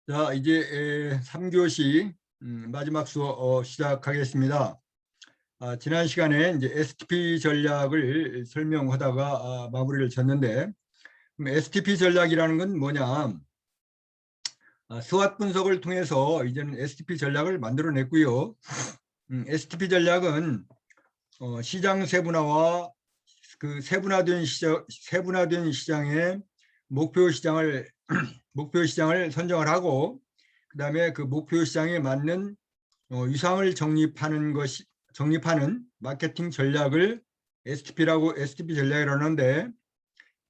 자, 이제 3교시 마지막 수업 시작하겠습니다. 지난 시간에 이제 STP 전략을 설명하다가 마무리를 졌는데, 그럼 STP 전략이라는 건 뭐냐? 스왓 분석을 통해서 이제는 STP 전략을 만들어냈고요. STP 전략은 시장 세분화와 그 세분화된 시장의 목표 시장을 목표 시장을 선정을 하고, 그다음에 그 목표 시장에 맞는 위상을 정립하는 마케팅 전략을 STP 전략이라고 하는데,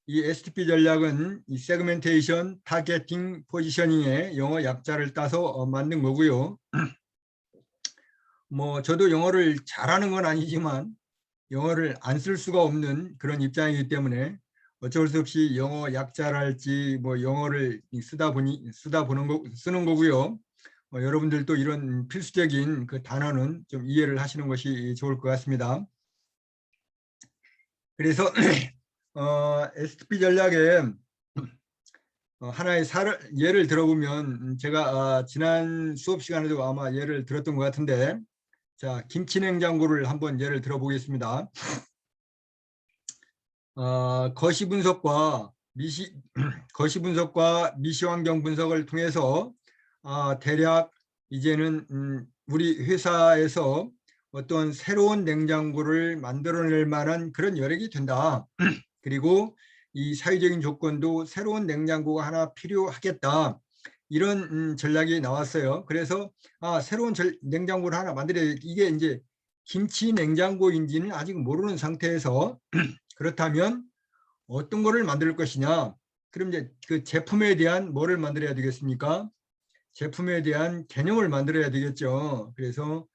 이 STP 전략은 이 세그멘테이션, 타겟팅, 포지셔닝의 영어 약자를 따서 만든 거고요. 뭐 저도 영어를 잘하는 건 아니지만 영어를 안 쓸 수가 없는 그런 입장이기 때문에 어쩔 수 없이 영어 약자랄지 뭐 영어를 쓰는 거고요. 여러분들도 이런 필수적인 그 단어는 좀 이해를 하시는 것이 좋을 것 같습니다. 그래서 STP 전략의 하나의 예를 들어보면, 제가 지난 수업 시간에도 아마 예를 들었던 것 같은데, 자, 김치냉장고를 한번 예를 들어보겠습니다. 거시 분석과 거시 분석과 미시 환경 분석을 통해서 대략 이제는 우리 회사에서 어떤 새로운 냉장고를 만들어낼 만한 그런 여력이 된다. 그리고 이 사회적인 조건도 새로운 냉장고가 하나 필요하겠다. 이런 전략이 나왔어요. 그래서 새로운 냉장고를 하나 만들어야, 이게 이제 김치 냉장고인지는 아직 모르는 상태에서 그렇다면 어떤 거를 만들 것이냐. 그럼 이제 그 제품에 대한 뭐를 만들어야 되겠습니까? 제품에 대한 개념을 만들어야 되겠죠. 그래서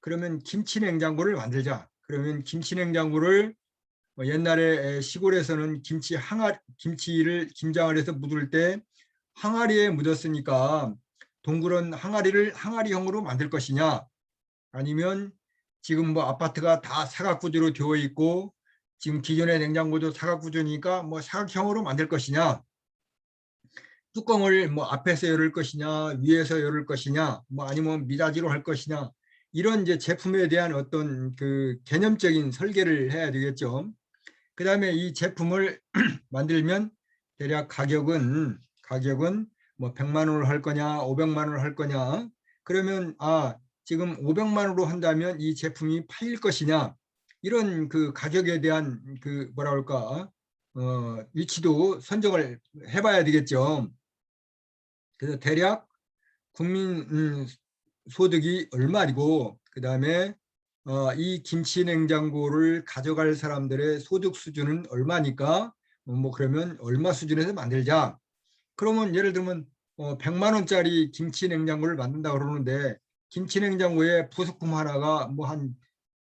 그러면 김치 냉장고를 만들자. 그러면 김치 냉장고를 옛날에 시골에서는 김치를 김장을 해서 묻을 때 항아리에 묻었으니까 동그란 항아리를 항아리형으로 만들 것이냐, 아니면 지금 뭐 아파트가 다 사각구조로 되어 있고 지금 기존의 냉장고도 사각구조니까 뭐 사각형으로 만들 것이냐, 뚜껑을 뭐 앞에서 열을 것이냐 위에서 열을 것이냐, 뭐 아니면 미닫이로 할 것이냐, 이런 이제 제품에 대한 어떤 그 개념적인 설계를 해야 되겠죠. 그 다음에 이 제품을 만들면 대략 가격은 뭐 100만 원을 할 거냐 500만 원을 할 거냐, 그러면 지금 500만 원으로 한다면 이 제품이 팔릴 것이냐, 이런 그 가격에 대한 그 뭐라 그럴까 위치도 선정을 해봐야 되겠죠. 그래서 대략 국민 소득이 얼마이고, 그 다음에 이 김치 냉장고를 가져갈 사람들의 소득 수준은 얼마니까 뭐 그러면 얼마 수준에서 만들자. 그러면 예를 들면 100만 원짜리 김치 냉장고를 만든다 그러는데 김치 냉장고의 부속품 하나가 뭐 한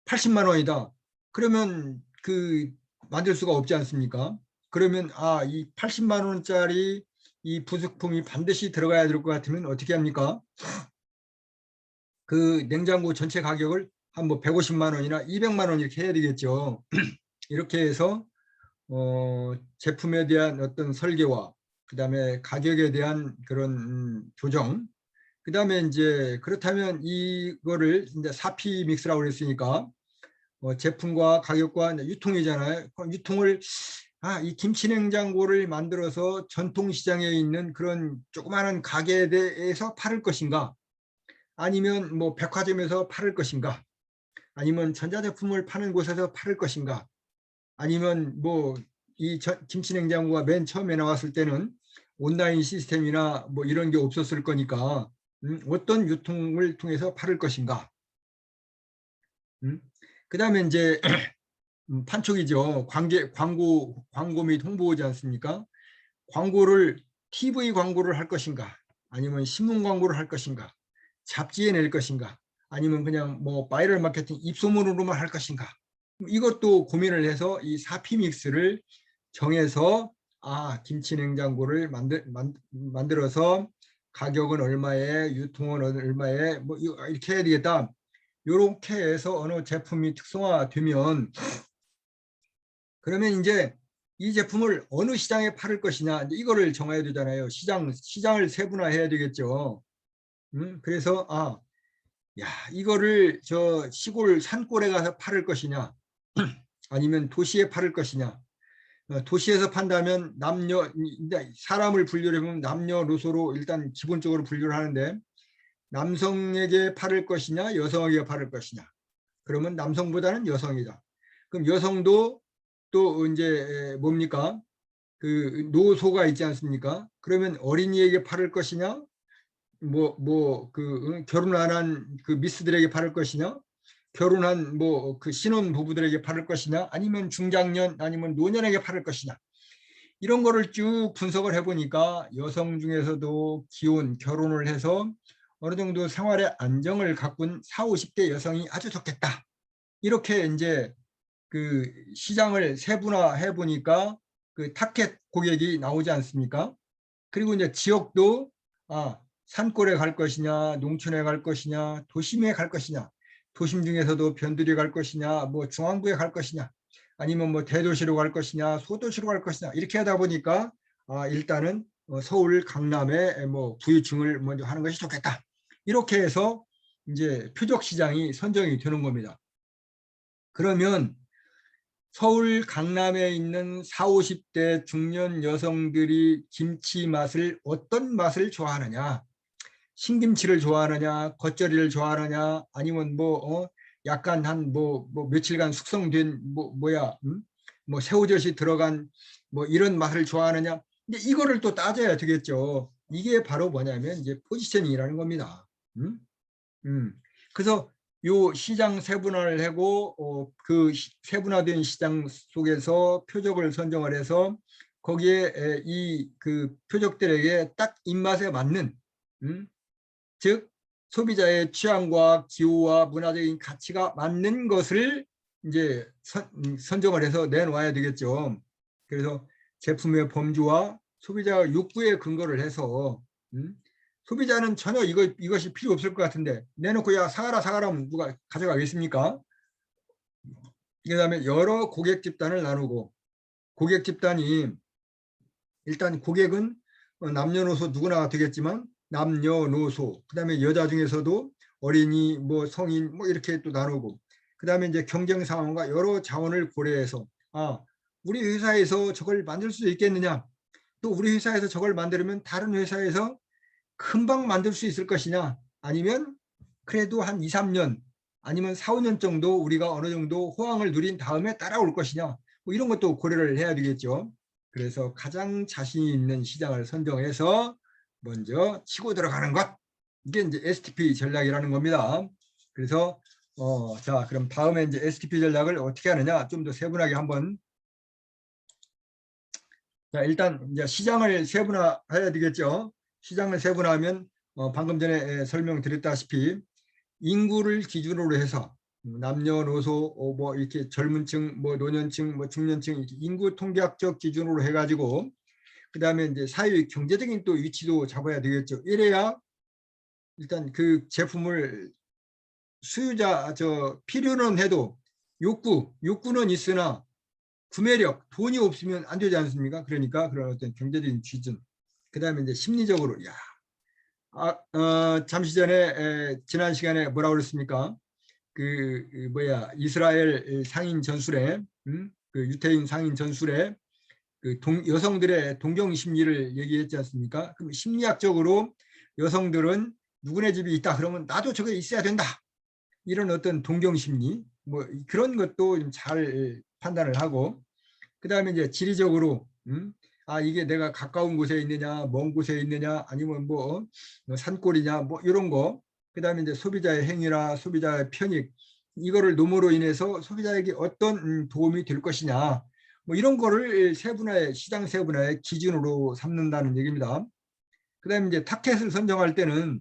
80만 원이다. 그러면 그 만들 수가 없지 않습니까? 그러면 이 80만 원짜리 이 부속품이 반드시 들어가야 될 것 같으면 어떻게 합니까? 그 냉장고 전체 가격을 한 뭐 150만 원이나 200만 원 이렇게 해야 되겠죠. 이렇게 해서 제품에 대한 어떤 설계와 그다음에 가격에 대한 그런 조정, 그다음에 이제 그렇다면 이거를 이제 4P 믹스라고 그랬으니까 제품과 가격과 유통이잖아요. 그럼 유통을 이 김치 냉장고를 만들어서 전통 시장에 있는 그런 조그마한 가게에 대해서 팔을 것인가, 아니면 뭐 백화점에서 팔을 것인가, 아니면 전자제품을 파는 곳에서 팔을 것인가, 아니면 뭐 이 김치 냉장고가 맨 처음에 나왔을 때는 온라인 시스템이나 뭐 이런 게 없었을 거니까 어떤 유통을 통해서 팔을 것인가. 그다음에 이제 판촉이죠. 광고 및 홍보지 않습니까? 광고를 TV 광고를 할 것인가, 아니면 신문 광고를 할 것인가, 잡지에 낼 것인가, 아니면 그냥 뭐 바이럴 마케팅 입소문으로만 할 것인가. 이것도 고민을 해서 이 4P 믹스를 정해서 김치 냉장고를 만들어서 가격은 얼마에 유통은 얼마에 뭐 이렇게 해야 되겠다. 이렇게 해서 어느 제품이 특성화되면 그러면 이제 이 제품을 어느 시장에 팔을 것이냐, 이제 이거를 정해야 되잖아요. 시장을 세분화해야 되겠죠. 그래서 야, 이거를 저 시골 산골에 가서 팔을 것이냐, 아니면 도시에 팔을 것이냐. 도시에서 판다면 사람을 분류하면 남녀노소로 일단 기본적으로 분류를 하는데, 남성에게 팔을 것이냐, 여성에게 팔을 것이냐. 그러면 남성보다는 여성이다. 그럼 여성도 또 이제 뭡니까? 그 노소가 있지 않습니까? 그러면 어린이에게 팔을 것이냐, 결혼 안 한 그 미스들에게 팔을 것이냐, 결혼한 그 신혼 부부들에게 팔을 것이냐, 아니면 중장년 아니면 노년에게 팔을 것이냐. 이런 거를 쭉 분석을 해보니까 여성 중에서도 기혼, 결혼을 해서 어느 정도 생활의 안정을 가꾼 40, 50대 여성이 아주 좋겠다. 이렇게 이제 그 시장을 세분화해 보니까 그 타켓 고객이 나오지 않습니까? 그리고 이제 지역도 산골에 갈 것이냐, 농촌에 갈 것이냐, 도심에 갈 것이냐, 도심 중에서도 변두리 갈 것이냐, 뭐 중앙부에 갈 것이냐, 아니면 뭐 대도시로 갈 것이냐, 소도시로 갈 것이냐, 이렇게 하다 보니까 일단은 서울, 강남에 뭐 부유층을 먼저 하는 것이 좋겠다. 이렇게 해서 이제 표적 시장이 선정이 되는 겁니다. 그러면 서울, 강남에 있는 40, 50대 중년 여성들이 김치 맛을 어떤 맛을 좋아하느냐, 신김치를 좋아하느냐, 겉절이를 좋아하느냐, 아니면 약간 한 며칠간 숙성된 뭐 새우젓이 들어간 뭐 이런 맛을 좋아하느냐. 이제 이거를 또 따져야 되겠죠. 이게 바로 뭐냐면 이제 포지셔닝이라는 겁니다. 그래서 요 시장 세분화를 하고 그 세분화된 시장 속에서 표적을 선정을 해서 거기에 이 그 표적들에게 딱 입맛에 맞는 즉 소비자의 취향과 기호와 문화적인 가치가 맞는 것을 이제 선정을 해서 내놓아야 되겠죠. 그래서 제품의 범주와 소비자 욕구에 근거를 해서 소비자는 전혀 이것이 필요 없을 것 같은데 내놓고 야 사가라 하면 누가 가져가겠습니까? 그다음에 여러 고객 집단을 나누고, 고객 집단이 일단 고객은 남녀노소 누구나 되겠지만 남녀노소, 그다음에 여자 중에서도 어린이, 뭐 성인, 뭐 이렇게 또 나누고, 그다음에 이제 경쟁 상황과 여러 자원을 고려해서 우리 회사에서 저걸 만들 수 있겠느냐, 또 우리 회사에서 저걸 만들면 다른 회사에서 금방 만들 수 있을 것이냐, 아니면 그래도 한 2, 3년 아니면 4, 5년 정도 우리가 어느 정도 호황을 누린 다음에 따라올 것이냐, 뭐 이런 것도 고려를 해야 되겠죠. 그래서 가장 자신이 있는 시장을 선정해서 먼저 치고 들어가는 것, 이게 이제 STP 전략이라는 겁니다. 그래서 자, 그럼 다음에 이제 STP 전략을 어떻게 하느냐 좀 더 세분하게 한번. 자, 일단 이제 시장을 세분화해야 되겠죠. 시장을 세분화하면 방금 전에 설명드렸다시피 인구를 기준으로 해서 남녀노소 뭐 이렇게 젊은층, 뭐 노년층, 뭐 중년층, 이렇게 인구 통계학적 기준으로 해가지고 그다음에 이제 사회 경제적인 또 위치도 잡아야 되겠죠. 이래야 일단 그 제품을 수요자 필요는 해도 욕구는 있으나 구매력, 돈이 없으면 안 되지 않습니까? 그러니까 그런 어떤 경제적인 기준, 그다음에 이제 심리적으로 잠시 전에 지난 시간에 뭐라고 그랬습니까? 이스라엘 상인 전술에 그 유태인 상인 전술에 그 여성들의 동경 심리를 얘기했지 않습니까? 그럼 심리학적으로 여성들은 누구네 집이 있다 그러면 나도 저게 있어야 된다, 이런 어떤 동경 심리, 뭐 그런 것도 좀 잘 판단을 하고, 그다음에 이제 지리적으로 이게 내가 가까운 곳에 있느냐, 먼 곳에 있느냐, 아니면 뭐 산골이냐, 뭐 이런 거. 그다음에 이제 소비자의 행위나 소비자의 편익, 이거를 노무로 인해서 소비자에게 어떤 도움이 될 것이냐, 뭐 이런 거를 시장 세분화의 기준으로 삼는다는 얘기입니다. 그다음에 이제 타켓을 선정할 때는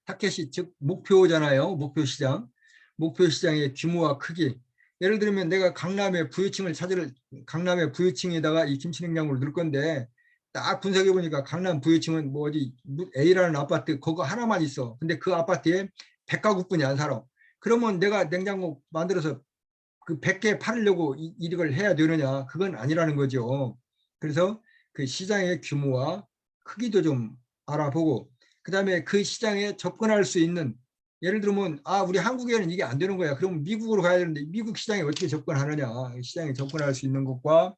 타켓이 즉 목표잖아요. 목표 시장의 규모와 크기. 예를 들면 내가 강남의 부유층에다가 이 김치냉장고를 넣을 건데 딱 분석해 보니까 강남 부유층은 뭐 어디 A라는 아파트 그거 하나만 있어. 근데 그 아파트에 100가구뿐이 안 살아. 그러면 내가 냉장고 만들어서 그 100개 팔으려고 이걸 해야 되느냐? 그건 아니라는 거죠. 그래서 그 시장의 규모와 크기도 좀 알아보고, 그다음에 그 시장에 접근할 수 있는, 예를 들면 우리 한국에는 이게 안 되는 거야. 그럼 미국으로 가야 되는데 미국 시장에 어떻게 접근하느냐? 시장에 접근할 수 있는 것과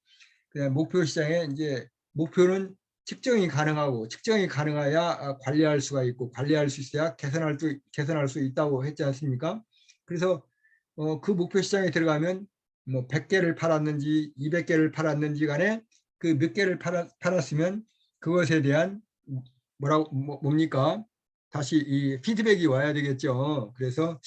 그다음에 목표 시장에 이제 목표는 측정이 가능하고, 측정이 가능해야 관리할 수가 있고, 관리할 수 있어야 개선할 수 있다고 했지 않습니까? 그래서 그 목표 시장에 들어가면 뭐 100개를 팔았는지 200개를 팔았는지 간에 그 몇 개를 팔았으면 그것에 대한 뭡니까? 다시 이 피드백이 와야 되겠죠. 그래서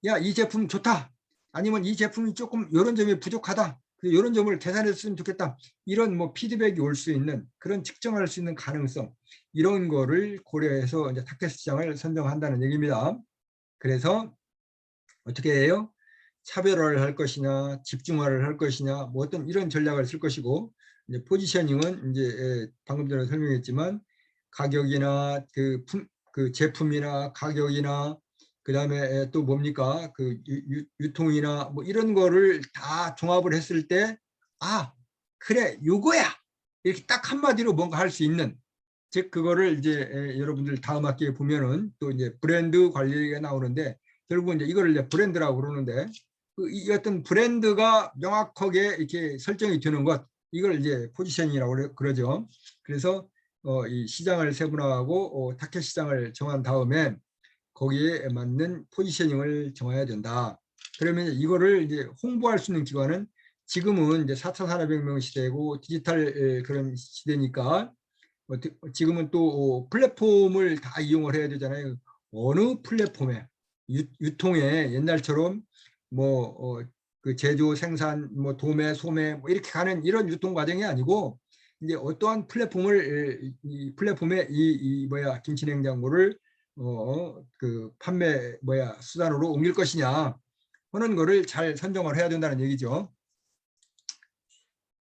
야, 이 제품 좋다. 아니면 이 제품이 조금 이런 점이 부족하다. 이런 점을 개선했으면 좋겠다. 이런 뭐 피드백이 올 수 있는, 그런 측정할 수 있는 가능성, 이런 거를 고려해서 이제 타겟 시장을 선정한다는 얘기입니다. 그래서 어떻게 해요? 차별화를 할 것이냐, 집중화를 할 것이냐, 뭐 어떤 이런 전략을 쓸 것이고, 이제 포지셔닝은 이제 방금 전에 설명했지만 가격이나 그 제품이나 가격이나 그다음에 또 뭡니까? 그 유통이나 뭐 이런 거를 다 종합을 했을 때 그래, 요거야. 이렇게 딱 한마디로 뭔가 할 수 있는, 즉 그거를 이제 여러분들 다음 학기에 보면은 또 이제 브랜드 관리가 나오는데, 결국 이제 이거를 이제 브랜드라고 그러는데, 이 어떤 브랜드가 명확하게 이렇게 설정이 되는 것, 이걸 이제 포지셔닝이라고 그러죠. 그래서 이 시장을 세분화하고 타켓 시장을 정한 다음에 거기에 맞는 포지셔닝을 정해야 된다. 그러면 이거를 이제 홍보할 수 있는 기관은, 지금은 이제 4차 산업혁명 시대고 디지털 그런 시대니까 지금은 또 플랫폼을 다 이용을 해야 되잖아요. 어느 플랫폼에 유통에 옛날처럼 그 제조, 생산, 뭐 도매, 소매 뭐 이렇게 가는 이런 유통 과정이 아니고, 이제 어떠한 플랫폼을 이 플랫폼에 이 김치냉장고를 그 판매 수단으로 옮길 것이냐 하는 거를 잘 선정을 해야 된다는 얘기죠.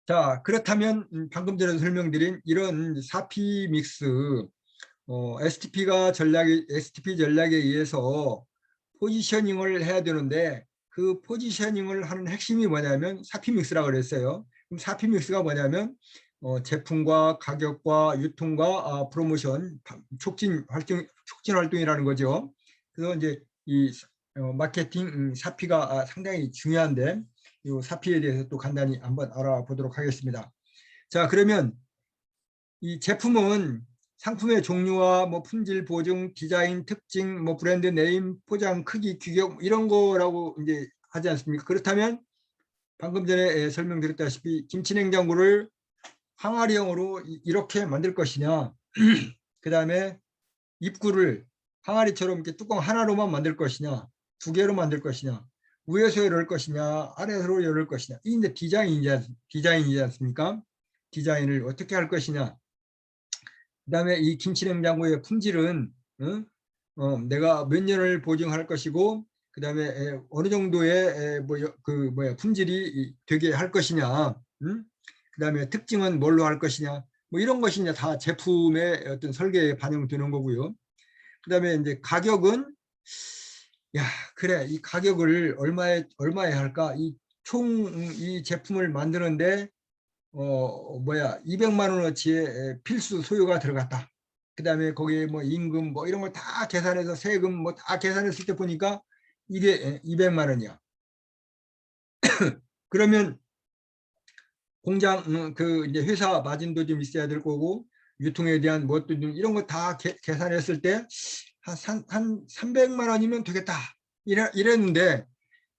자, 그렇다면 방금 전에 설명드린 이런 4P 믹스, STP 전략에 의해서 포지셔닝을 해야 되는데, 그 포지셔닝을 하는 핵심이 뭐냐면 4P 믹스라고 그랬어요. 그럼 4P 믹스가 뭐냐면 제품과 가격과 유통과 프로모션, 촉진 활동이라는 거죠. 그래서 이제 이 마케팅 4P가 상당히 중요한데, 이 4P에 대해서 또 간단히 한번 알아보도록 하겠습니다. 자, 그러면 이 제품은 상품의 종류와 뭐 품질 보증, 디자인 특징, 뭐 브랜드 네임, 포장 크기, 규격 이런 거라고 이제 하지 않습니까? 그렇다면 방금 전에 설명드렸다시피 김치냉장고를 항아리형으로 이렇게 만들 것이냐, 그다음에 입구를 항아리처럼 이렇게 뚜껑 하나로만 만들 것이냐, 두 개로 만들 것이냐, 위에서 열을 것이냐, 아래로 열을 것이냐, 이게 디자인이지 않습니까? 디자인을 어떻게 할 것이냐. 그다음에 이 김치냉장고의 품질은 내가 몇 년을 보증할 것이고, 그다음에 어느 정도의 품질이 되게 할 것이냐, 그다음에 특징은 뭘로 할 것이냐, 뭐 이런 것이 이제 다 제품의 어떤 설계에 반영되는 거고요. 그다음에 이제 가격은, 그래, 이 가격을 얼마에 할까? 이 제품을 만드는데 200만 원어치의 필수 소요가 들어갔다. 그다음에 거기에 뭐 임금 뭐 이런 걸 다 계산해서 세금 뭐 다 계산했을 때 보니까 이게 200만 원이야. 그러면 공장 그 이제 회사 마진도 좀 있어야 될 거고, 유통에 대한 것도 좀 이런 거 다 계산했을 때 한 300만 원이면 되겠다. 이랬는데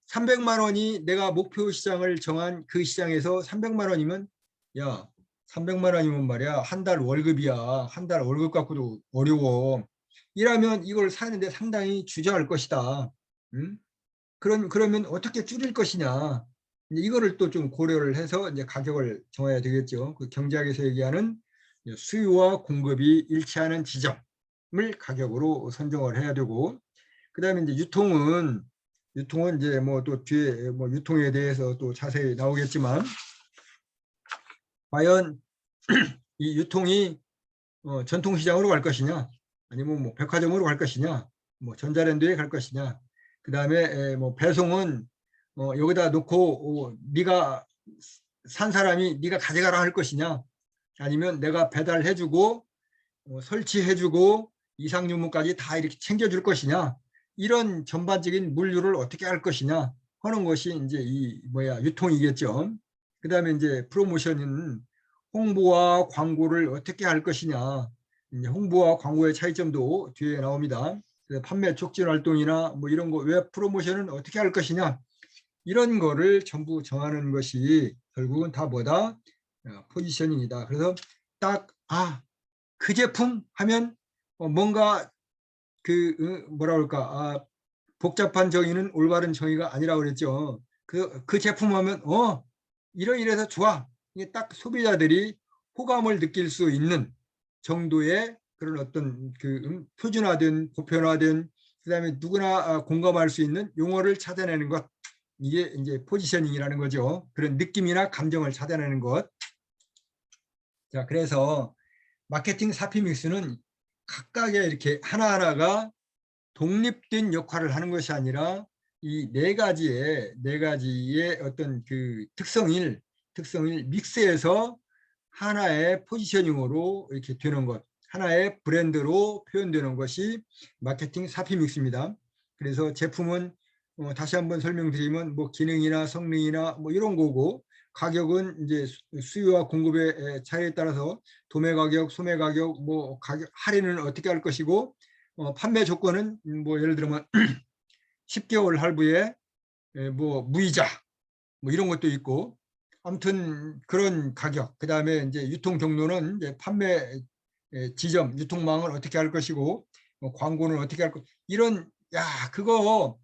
300만 원이 내가 목표 시장을 정한 그 시장에서 300만 원이면, 야, 300만 원이면 말이야 한 달 월급이야. 한 달 월급 갖고도 어려워. 이러면 이걸 사는데 상당히 주저할 것이다. 응? 그러면 어떻게 줄일 것이냐. 이거를 또 좀 고려를 해서 이제 가격을 정해야 되겠죠. 그 경제학에서 얘기하는 수요와 공급이 일치하는 지점을 가격으로 선정을 해야 되고, 그다음에 이제 유통은 이제 뭐 또 뒤에 뭐 유통에 대해서 또 자세히 나오겠지만, 과연 이 유통이 전통시장으로 갈 것이냐, 아니면 뭐 백화점으로 갈 것이냐, 뭐 전자랜드에 갈 것이냐, 그다음에 뭐 배송은 여기다 놓고 네가 산 사람이 네가 가져가라 할 것이냐, 아니면 내가 배달해주고 설치해주고 이상유무까지 다 이렇게 챙겨줄 것이냐, 이런 전반적인 물류를 어떻게 할 것이냐 하는 것이 이제 이 유통이겠죠. 그다음에 이제 프로모션은 홍보와 광고를 어떻게 할 것이냐. 이제 홍보와 광고의 차이점도 뒤에 나옵니다. 그래서 판매 촉진 활동이나 뭐 이런 거, 웹 프로모션은 어떻게 할 것이냐, 이런 거를 전부 정하는 것이 결국은 다 뭐다? 포지셔닝이다. 그래서 딱 그 제품 하면 뭔가 뭐라 그럴까, 복잡한 정의는 올바른 정의가 아니라고 그랬죠. 그 제품 하면 이러이래서 좋아. 이게 딱 소비자들이 호감을 느낄 수 있는 정도의 그런 어떤 표준화된, 보편화된, 그다음에 누구나 공감할 수 있는 용어를 찾아내는 것, 이게 이제 포지셔닝이라는 거죠. 그런 느낌이나 감정을 찾아내는 것. 자, 그래서 마케팅 사피믹스는 각각의 이렇게 하나하나가 독립된 역할을 하는 것이 아니라 이 네 가지의 어떤 그 특성을 믹스해서 하나의 포지셔닝으로 이렇게 되는 것, 하나의 브랜드로 표현되는 것이 마케팅 사피믹스입니다. 그래서 제품은 다시 한번 설명드리면 뭐 기능이나 성능이나 뭐 이런 거고, 가격은 이제 수요와 공급의 차이에 따라서 도매 가격, 소매 가격, 뭐 가격 할인은 어떻게 할 것이고, 판매 조건은 뭐 예를 들면 10개월 할부에 뭐 무이자 뭐 이런 것도 있고, 아무튼 그런 가격, 그 다음에 이제 유통 경로는 이제 판매 지점, 유통망을 어떻게 할 것이고, 광고는 어떻게 할 것, 이런, 그거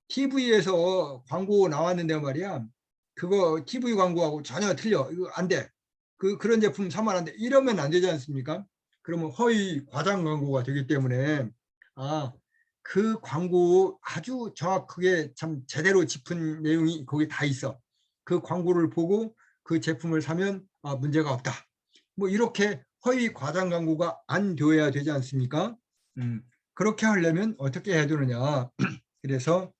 TV에서 광고 나왔는데 말이야, 그거 TV 광고하고 전혀 틀려. 이거 안 돼. 그런 제품 사면 안 돼. 이러면 안 되지 않습니까? 그러면 허위 과장 광고가 되기 때문에, 아, 그 광고 아주 정확하게 참 제대로 짚은 내용이 거기 다 있어. 그 광고를 보고 그 제품을 사면 문제가 없다. 뭐 이렇게 허위 과장 광고가 안 되어야 되지 않습니까? 그렇게 하려면 어떻게 해야 되느냐. 그래서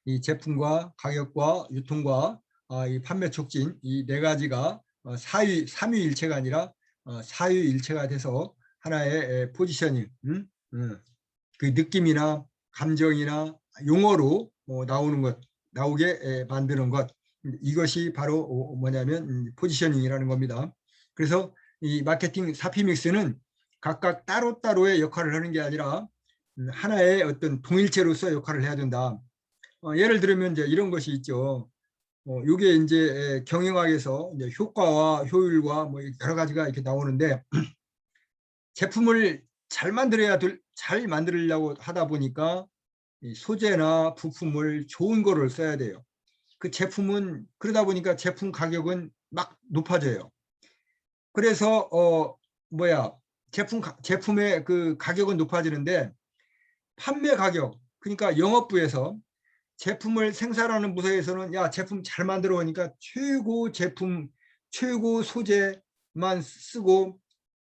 이 제품과 가격과 유통과 이 판매 촉진, 이 네 가지가 삼위일체가 아니라 사위일체가 돼서 하나의 포지셔닝, 그 느낌이나 감정이나 용어로 나오게 만드는 것, 이것이 바로 뭐냐면 포지셔닝이라는 겁니다. 그래서 이 마케팅 사피믹스는 각각 따로따로의 역할을 하는 게 아니라 하나의 어떤 동일체로서 역할을 해야 된다. 예를 들면 이제 이런 것이 있죠. 이게 이제 경영학에서 이제 효과와 효율과 뭐 여러 가지가 이렇게 나오는데, 제품을 잘 만들려고 하다 보니까 소재나 부품을 좋은 거를 써야 돼요. 그 제품은 그러다 보니까 제품 가격은 막 높아져요. 그래서 제품의 그 가격은 높아지는데 판매 가격, 그러니까 영업부에서 제품을 생산하는 부서에서는 제품 잘 만들어 오니까 최고 제품, 최고 소재만 쓰고,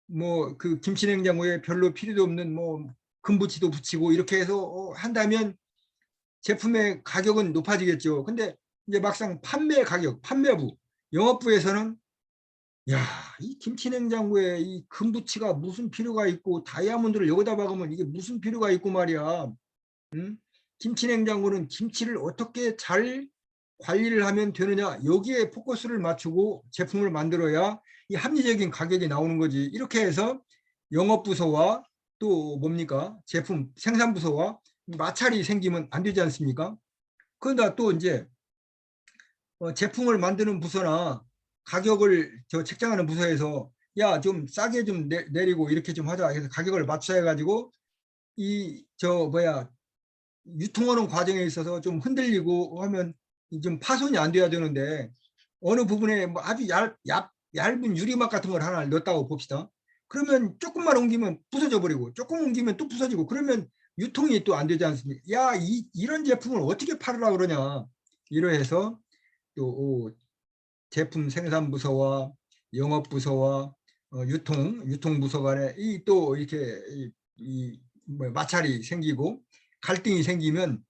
뭐 그 김치냉장고에 별로 필요도 없는 뭐 금붙이도 붙이고 이렇게 해서 한다면 제품의 가격은 높아지겠죠. 근데 이제 막상 판매 가격, 판매부, 영업부에서는 이 김치냉장고에 이 금붙이가 무슨 필요가 있고 다이아몬드를 여기다 박으면 이게 무슨 필요가 있고 말이야. 응? 김치냉장고는 김치를 어떻게 잘 관리를 하면 되느냐, 여기에 포커스를 맞추고 제품을 만들어야 이 합리적인 가격이 나오는 거지. 이렇게 해서 영업부서와 또 뭡니까, 제품 생산부서와 마찰이 생기면 안 되지 않습니까? 그러다 또 이제 제품을 만드는 부서나 가격을 책정하는 부서에서 좀 싸게 좀 내리고 이렇게 좀 하자 해서 가격을 맞춰 해가지고 유통하는 과정에 있어서 좀 흔들리고 하면 좀 파손이 안 돼야 되는데, 어느 부분에 뭐 아주 얇은 유리막 같은 걸 하나 넣었다고 봅시다. 그러면 조금만 옮기면 부서져 버리고, 조금 옮기면 또 부서지고, 그러면 유통이 또 안 되지 않습니까? 이런 제품을 어떻게 팔으라 그러냐. 이러해서 또 제품 생산부서와 영업부서와 유통부서 간에 또 이렇게 마찰이 생기고 갈등이 생기면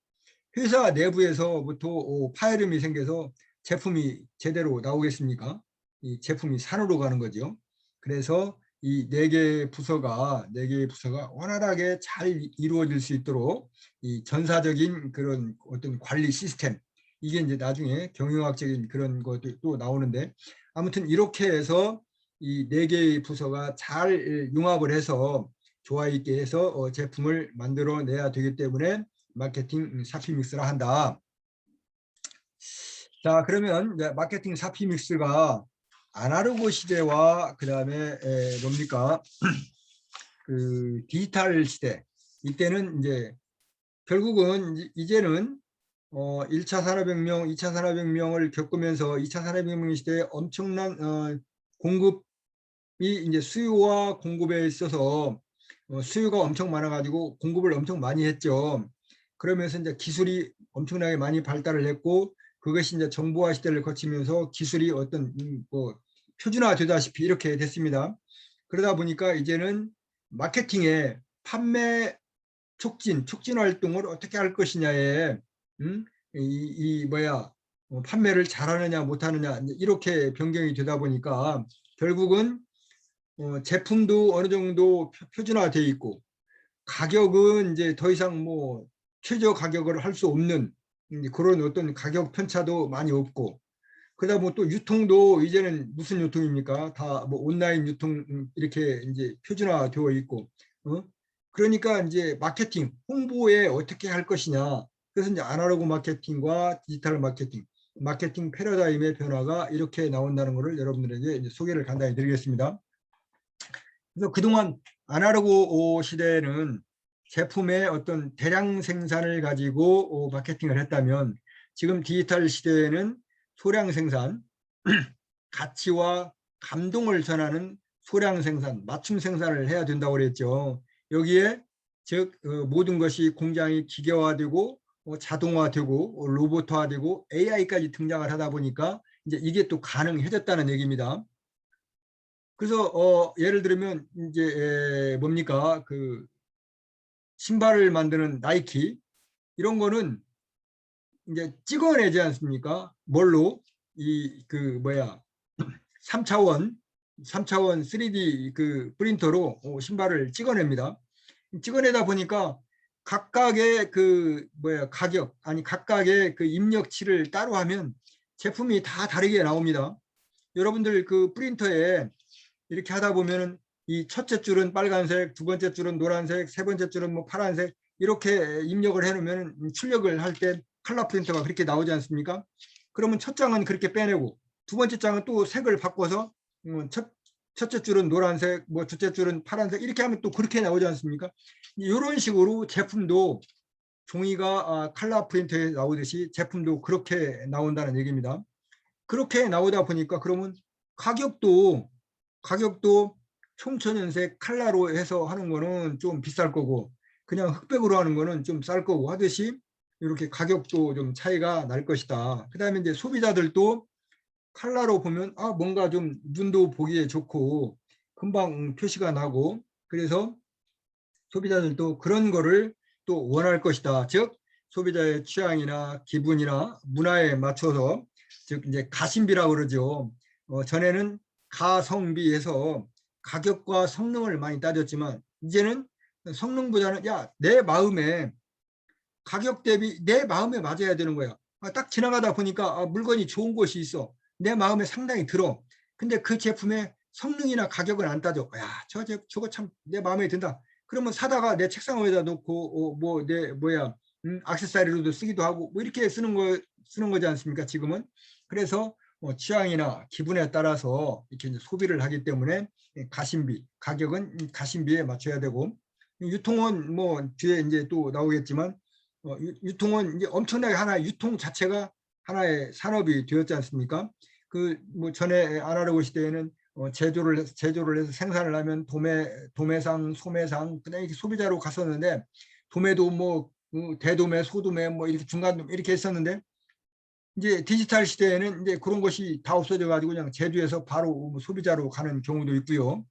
회사 내부에서부터 파열음이 생겨서 제품이 제대로 나오겠습니까? 이 제품이 산으로 가는 거죠. 그래서 이 네 개의 부서가 원활하게 잘 이루어질 수 있도록 이 전사적인 그런 어떤 관리 시스템, 이게 이제 나중에 경영학적인 그런 것도 또 나오는데, 아무튼 이렇게 해서 이 네 개의 부서가 잘 융합을 해서 조화 있게 해서 제품을 만들어내야 되기 때문에 마케팅 사피믹스를 한다. 자, 그러면 이제 마케팅 사피믹스가 아날로그 시대와 그다음에 뭡니까? 그 디지털 시대, 이때는 이제 결국은 이제는 1차 산업혁명, 2차 산업혁명을 겪으면서 2차 산업혁명 시대에 엄청난 공급이 이제 수요와 공급에 있어서 수요가 엄청 많아가지고 공급을 엄청 많이 했죠. 그러면서 이제 기술이 엄청나게 많이 발달을 했고, 그것이 이제 정보화 시대를 거치면서 기술이 어떤 뭐 표준화되다시피 이렇게 됐습니다. 그러다 보니까 이제는 마케팅에 판매 촉진 활동을 어떻게 할 것이냐에 뭐야 판매를 잘하느냐 못하느냐 이렇게 변경이 되다 보니까 결국은 제품도 어느 정도 표준화되어 있고, 가격은 이제 더 이상 뭐 최저 가격을 할 수 없는 그런 어떤 가격 편차도 많이 없고, 그러다 보면 또 유통도 이제는 무슨 유통입니까? 다 뭐 온라인 유통 이렇게 이제 표준화되어 있고, 그러니까 이제 마케팅 홍보에 어떻게 할 것이냐. 그래서 이제 아날로그 마케팅과 디지털 마케팅, 마케팅 패러다임의 변화가 이렇게 나온다는 것을 여러분들에게 이제 소개를 간단히 드리겠습니다. 그래서 그동안 아날로그 시대에는 제품의 어떤 대량 생산을 가지고 마케팅을 했다면, 지금 디지털 시대에는 소량 생산, 가치와 감동을 전하는 소량 생산, 맞춤 생산을 해야 된다고 그랬죠. 여기에 즉 모든 것이 공장이 기계화되고 자동화되고 로봇화되고 AI까지 등장을 하다 보니까 이제 이게 또 가능해졌다는 얘기입니다. 그래서 예를 들면 이제 뭡니까, 그 신발을 만드는 나이키, 이런 거는 이제 찍어내지 않습니까? 뭘로? 이 그 뭐야 3차원 3D 그 프린터로 신발을 찍어냅니다. 찍어내다 보니까 각각의 그 뭐야 가격, 아니 각각의 그 입력치를 따로 하면 제품이 다 다르게 나옵니다. 여러분들 그 프린터에 이렇게 하다 보면은 이 첫째 줄은 빨간색, 두 번째 줄은 노란색, 세 번째 줄은 뭐 파란색, 이렇게 입력을 해놓으면 출력을 할 때 컬러 프린터가 그렇게 나오지 않습니까? 그러면 첫 장은 그렇게 빼내고 두 번째 장은 또 색을 바꿔서 첫째 줄은 노란색, 뭐 둘째 줄은 파란색, 이렇게 하면 또 그렇게 나오지 않습니까? 이런 식으로 제품도 종이가 컬러 프린터에 나오듯이 제품도 그렇게 나온다는 얘기입니다. 그렇게 나오다 보니까 그러면 가격도 가격도 총천연색 칼라로 해서 하는 거는 좀 비쌀 거고, 그냥 흑백으로 하는 거는 좀 쌀 거고 하듯이 이렇게 가격도 좀 차이가 날 것이다. 그다음에 이제 소비자들도 칼라로 보면 뭔가 좀 눈도 보기에 좋고 금방 표시가 나고, 그래서 소비자들도 그런 거를 또 원할 것이다. 즉 소비자의 취향이나 기분이나 문화에 맞춰서, 즉 이제 가심비라고 그러죠. 전에는 가성비에서 가격과 성능을 많이 따졌지만 이제는 성능보다는 내 마음에 가격 대비 내 마음에 맞아야 되는 거야. 딱 지나가다 보니까 물건이 좋은 곳이 있어. 내 마음에 상당히 들어. 근데 그 제품의 성능이나 가격은 안 따져. 저거 참 내 마음에 든다. 그러면 사다가 내 책상 위에다 놓고 뭐 내 뭐야 액세서리로도 쓰기도 하고 뭐 이렇게 쓰는 거지 않습니까? 지금은. 그래서 취향이나 기분에 따라서 이렇게 이제 소비를 하기 때문에 가심비, 가격은 가심비에 맞춰야 되고, 유통은 뭐 뒤에 이제 또 나오겠지만 유통은 이제 엄청나게 하나의 유통 자체가 하나의 산업이 되었지 않습니까? 그 뭐 전에 아날로그 시대에는 제조를 해서 생산을 하면 도매상, 소매상, 그다음에 소비자로 갔었는데, 도매도 뭐 대도매, 소도매 뭐 이렇게 중간도매 이렇게 했었는데, 이제 디지털 시대에는 이제 그런 것이 다 없어져 가지고 그냥 제조해서 바로 소비자로 가는 경우도 있고요.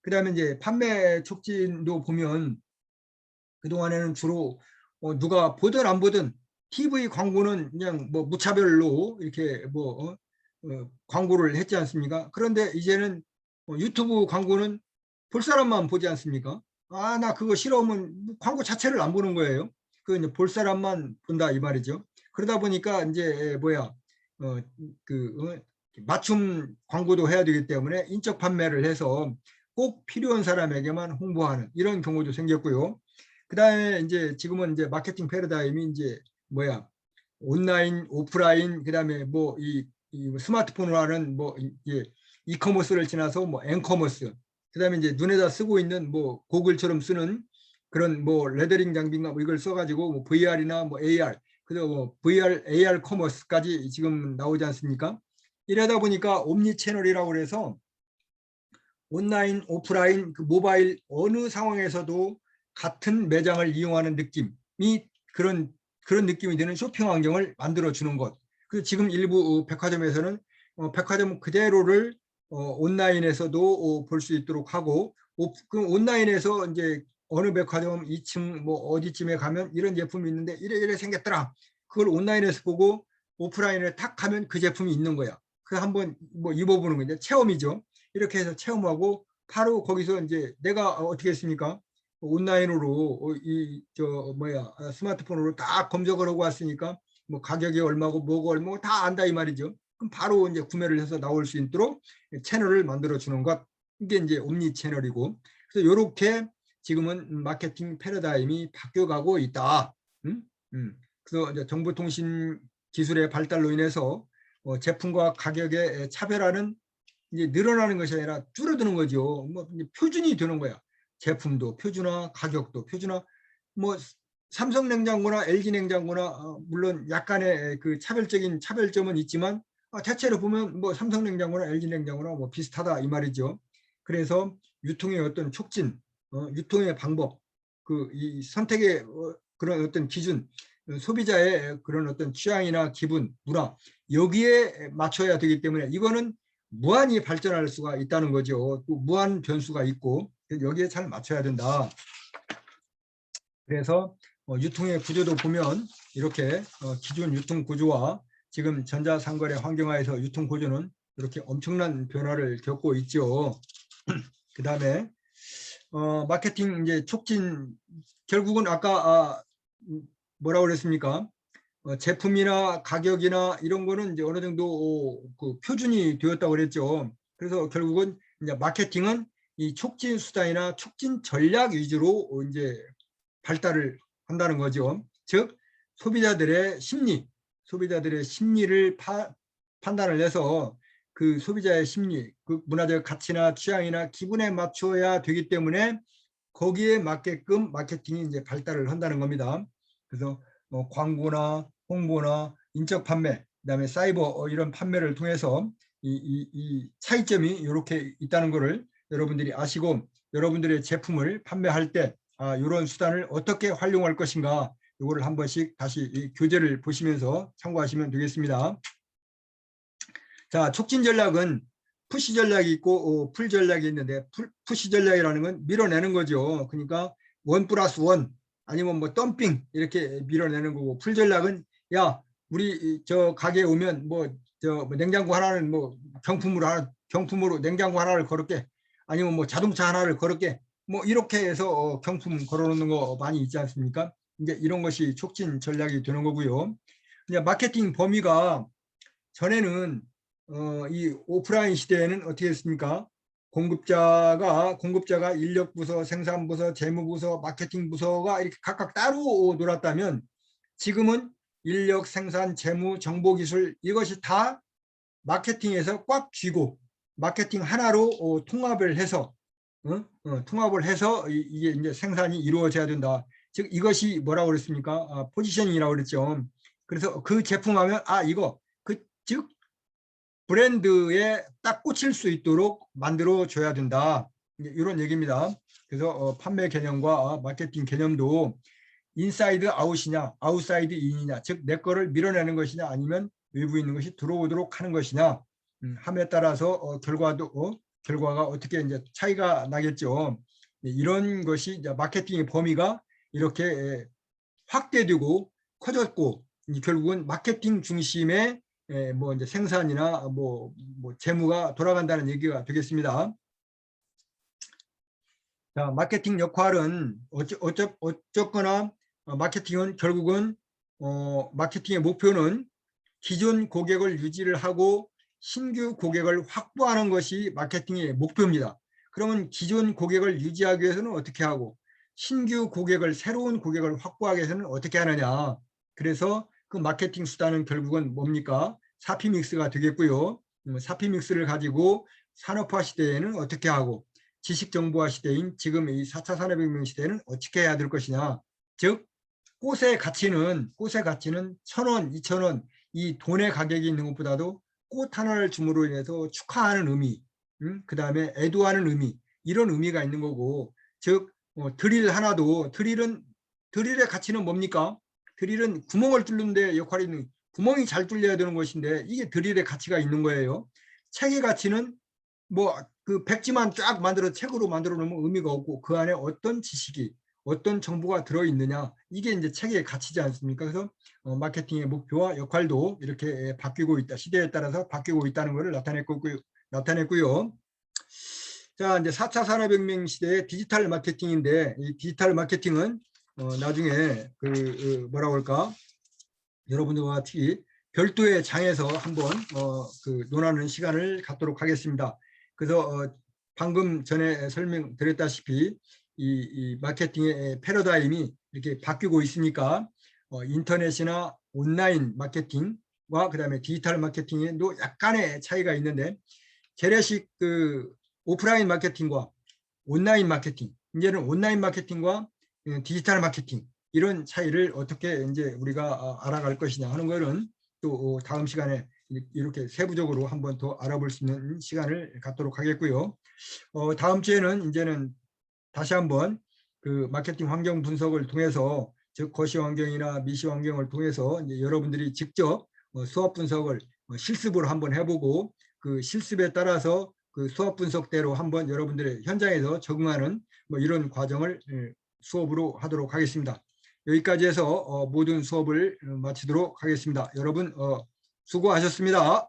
그다음에 이제 판매 촉진도 보면 그동안에는 주로 누가 보든 안 보든 TV 광고는 그냥 뭐 무차별로 이렇게 뭐 광고를 했지 않습니까? 그런데 이제는 유튜브 광고는 볼 사람만 보지 않습니까? 아, 나 그거 싫어하면 광고 자체를 안 보는 거예요. 그 이제 볼 사람만 본다 이 말이죠. 그러다 보니까 이제 뭐야 맞춤 광고도 해야 되기 때문에 인적 판매를 해서 꼭 필요한 사람에게만 홍보하는 이런 경우도 생겼고요. 그다음에 이제 지금은 이제 마케팅 패러다임이 이제 뭐야 온라인, 오프라인, 그다음에 뭐 이 스마트폰으로 하는 뭐 이커머스를 지나서 뭐 앵커머스, 그다음에 이제 눈에다 쓰고 있는 뭐 고글처럼 쓰는 그런 뭐 레더링 장비인가 뭐 이걸 써가지고 뭐 VR이나 뭐 AR, 그리고 뭐 VR, AR 커머스까지 지금 나오지 않습니까? 이러다 보니까 옴니 채널이라고 그래서 온라인, 오프라인, 그 모바일 어느 상황에서도 같은 매장을 이용하는 느낌이 그런 느낌이 드는 쇼핑 환경을 만들어 주는 것. 그 지금 일부 백화점에서는 백화점 그대로를 온라인에서도 볼 수 있도록 하고, 그 온라인에서 이제 어느 백화점 2층 뭐 어디쯤에 가면 이런 제품이 있는데 이래 이래 생겼더라. 그걸 온라인에서 보고 오프라인에 탁 가면 그 제품이 있는 거야. 그 한번 뭐 입어보는 건데 체험이죠. 이렇게 해서 체험하고 바로 거기서 이제 내가 어떻게 했습니까? 온라인으로 이저 뭐야 스마트폰으로 다 검색을 하고 왔으니까 뭐 가격이 얼마고 뭐가 얼마고 다 안다 이 말이죠. 그럼 바로 이제 구매를 해서 나올 수 있도록 채널을 만들어 주는 것, 이게 이제 옴니 채널이고, 그래서 이렇게 지금은 마케팅 패러다임이 바뀌어가고 있다. 그래서 이제 정보통신 기술의 발달로 인해서 제품과 가격의 차별화는 이제 늘어나는 것이 아니라 줄어드는 거죠. 뭐 표준이 되는 거야. 제품도 표준화, 가격도 표준화. 뭐 삼성 냉장고나 LG 냉장고나 물론 약간의 그 차별적인 차별점은 있지만 대체로 보면 뭐 삼성 냉장고나 LG 냉장고나 뭐 비슷하다 이 말이죠. 그래서 유통의 어떤 촉진, 유통의 방법, 그 이 선택의 그런 어떤 기준, 소비자의 그런 어떤 취향이나 기분, 문화 여기에 맞춰야 되기 때문에 이거는 무한히 발전할 수가 있다는 거죠. 또 무한 변수가 있고 여기에 잘 맞춰야 된다. 그래서 유통의 구조도 보면 이렇게 기존 유통 구조와 지금 전자상거래 환경화에서 유통 구조는 이렇게 엄청난 변화를 겪고 있죠. 그 다음에 마케팅 이제 촉진, 결국은 아까 뭐라고 그랬습니까? 제품이나 가격이나 이런 거는 이제 어느 정도 그 표준이 되었다고 그랬죠. 그래서 결국은 이제 마케팅은 이 촉진 수단이나 촉진 전략 위주로 이제 발달을 한다는 거죠. 즉 소비자들의 심리를 판단을 해서 그 소비자의 심리, 그 문화적 가치나 취향이나 기분에 맞춰야 되기 때문에 거기에 맞게끔 마케팅이 이제 발달을 한다는 겁니다. 그래서 광고나 홍보나 인적 판매, 그다음에 사이버 이런 판매를 통해서 이 차이점이 이렇게 있다는 것을 여러분들이 아시고 여러분들의 제품을 판매할 때 이런 수단을 어떻게 활용할 것인가, 이거를 한 번씩 다시 교재를 보시면서 참고하시면 되겠습니다. 자, 촉진 전략은 푸시 전략이 있고 풀 전략이 있는데 푸시 전략이라는 건 밀어내는 거죠. 그러니까 1+1 아니면 뭐 덤핑 이렇게 밀어내는 거고, 풀 전략은 야 우리 저 가게에 오면 뭐 저 냉장고 하나는 뭐 경품으로 냉장고 하나를 걸을게, 아니면 뭐 자동차 하나를 걸을게, 뭐 이렇게 해서 경품 걸어놓는 거 많이 있지 않습니까? 이제 이런 것이 촉진 전략이 되는 거고요. 이제 마케팅 범위가 전에는 이 오프라인 시대에는 어떻게 했습니까? 공급자가 인력부서, 생산부서, 재무부서, 마케팅부서가 이렇게 각각 따로 놀았다면 지금은 인력, 생산, 재무, 정보기술 이것이 다 마케팅에서 꽉 쥐고 마케팅 하나로 통합을 해서 이게 이제 생산이 이루어져야 된다. 즉 이것이 뭐라고 그랬습니까? 포지셔닝이라고 그랬죠. 그래서 그 제품하면 이거 즉 브랜드에 딱 꽂힐 수 있도록 만들어 줘야 된다. 이런 얘기입니다. 그래서 판매 개념과 마케팅 개념도 인사이드 아웃이냐 아웃사이드 인이냐, 즉 내 거를 밀어내는 것이냐 아니면 외부에 있는 것이 들어오도록 하는 것이냐 함에 따라서 결과가 어떻게 이제 차이가 나겠죠. 이런 것이 이제 마케팅의 범위가 이렇게 확대되고 커졌고 결국은 마케팅 중심의 뭐 이제 생산이나 뭐 재무가 돌아간다는 얘기가 되겠습니다. 자, 마케팅 역할은 어쨌거나 마케팅은 결국은 마케팅의 목표는 기존 고객을 유지를 하고 신규 고객을 확보하는 것이 마케팅의 목표입니다. 그러면 기존 고객을 유지하기 위해서는 어떻게 하고 신규 고객을 새로운 고객을 확보하기 위해서는 어떻게 하느냐. 그래서 그 마케팅 수단은 결국은 뭡니까? 사피 믹스가 되겠고요. 사피 믹스를 가지고 산업화 시대에는 어떻게 하고 지식정보화 시대인 지금 이 4차 산업혁명 시대에는 어떻게 해야 될 것이냐. 즉 꽃의 가치는 1,000원, 2,000원 이 돈의 가격이 있는 것보다도 꽃 하나를 줌으로 인해서 축하하는 의미, 그 다음에 애도하는 의미, 이런 의미가 있는 거고, 즉 드릴 하나도 드릴의 가치는 뭡니까? 드릴은 구멍을 뚫는 데 역할이 있는, 구멍이 잘 뚫려야 되는 것인데 이게 드릴의 가치가 있는 거예요. 책의 가치는 뭐 그 백지만 쫙 만들어 책으로 만들어 놓으면 의미가 없고 그 안에 어떤 지식이 어떤 정보가 들어있느냐, 이게 이제 책의 가치지 않습니까? 그래서 마케팅의 목표와 역할도 이렇게 바뀌고 있다, 시대에 따라서 바뀌고 있다는 것을 나타냈고요. 자, 이제 4차 산업혁명 시대의 디지털 마케팅인데, 이 디지털 마케팅은 나중에 뭐라고 할까, 여러분들과 같이 별도의 장에서 한번 논하는 시간을 갖도록 하겠습니다. 그래서 방금 전에 설명드렸다시피 이 마케팅의 패러다임이 이렇게 바뀌고 있으니까 인터넷이나 온라인 마케팅과 그다음에 디지털 마케팅에도 약간의 차이가 있는데, 재래식 오프라인 마케팅과 온라인 마케팅, 이제는 온라인 마케팅과 디지털 마케팅, 이런 차이를 어떻게 이제 우리가 알아갈 것이냐 하는 것은 또 다음 시간에 이렇게 세부적으로 한번 더 알아볼 수 있는 시간을 갖도록 하겠고요. 다음 주에는 이제는 다시 한번 그 마케팅 환경 분석을 통해서, 즉 거시 환경이나 미시 환경을 통해서 이제 여러분들이 직접 수업 분석을 실습으로 한번 해보고 그 실습에 따라서 그 수업 분석대로 한번 여러분들의 현장에서 적응하는 뭐 이런 과정을 수업으로 하도록 하겠습니다. 여기까지 해서 모든 수업을 마치도록 하겠습니다. 여러분 수고하셨습니다.